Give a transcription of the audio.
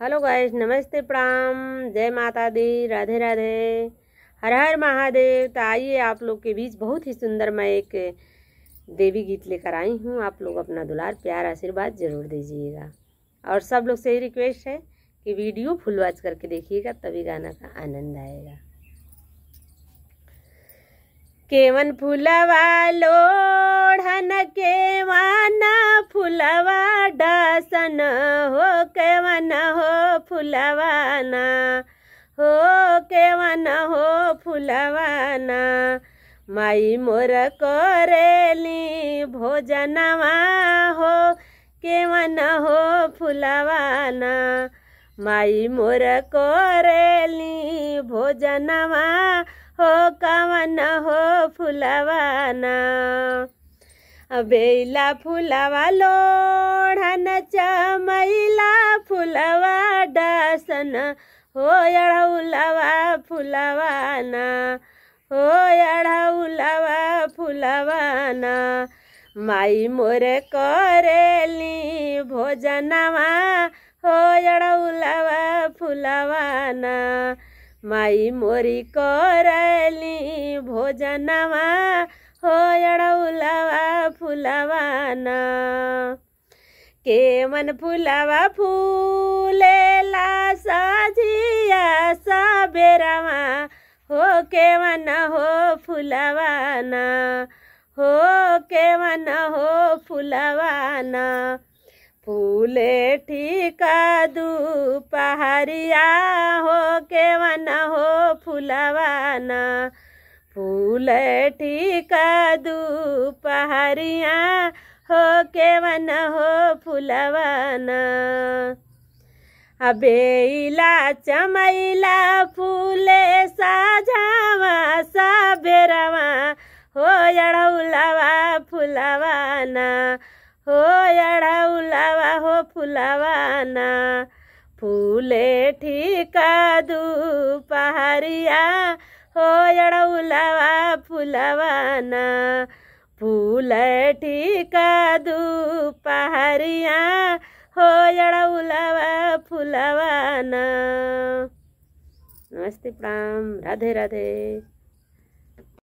Hello guys, नमस्ते, प्रणाम, जय माता दी, राधे राधे, हर हर महादेव। तो आइए आप लोग के बीच बहुत ही सुंदर मैं एक देवी गीत लेकर आई हूँ। आप लोग अपना दुलार प्यार आशीर्वाद जरूर दीजिएगा और सब लोग से ही रिक्वेस्ट है कि वीडियो फुल वॉच करके देखिएगा, तभी गाना का आनंद आएगा। केवन फुलवा लोढ़न केवन फुलवा डासन हो, केवन हो फुलवाना हो, केवन हो फुलवाना। माई मोर करेली भोजनवा हो, केवन हो फुलवाना। माई मोर करेली भोजनवा हो, कवन हो फुलवाना। बेला फुलवा लोढ़न चमैला फुलवा डासन हो, अड़ौलवा फुलवाना हो, अड़ौलवा फुलवाना। माई मोर करेली भोजनवा हो, अड़ौलवा फुलवाना। माई मोरी करेली भोजनवा हो, अड़ौलवा फुलवाना। केवन फुलवा फूलेला साझिया सबेरवा हो, केवन हो फुलवाना हो, केवन हो फुलवाना। फूले ठीका दुपहरिया हो, केवन हो फुलवाना। फूले ठीका दुपहरिया हो, केवन हो फुलवाना। बेला चमैला फूले साझावा सबेरवा हो, अड़ौलवा फुलवाना हो, अड़ौलवा हो फुलवाना। फूले ठीका दुपहरिया हो, अड़ौलवा फुलवाना। फूले ठीका दुपहरिया हो, अड़ौलवा फुलवाना। नमस्ते, प्रणाम, राधे राधे।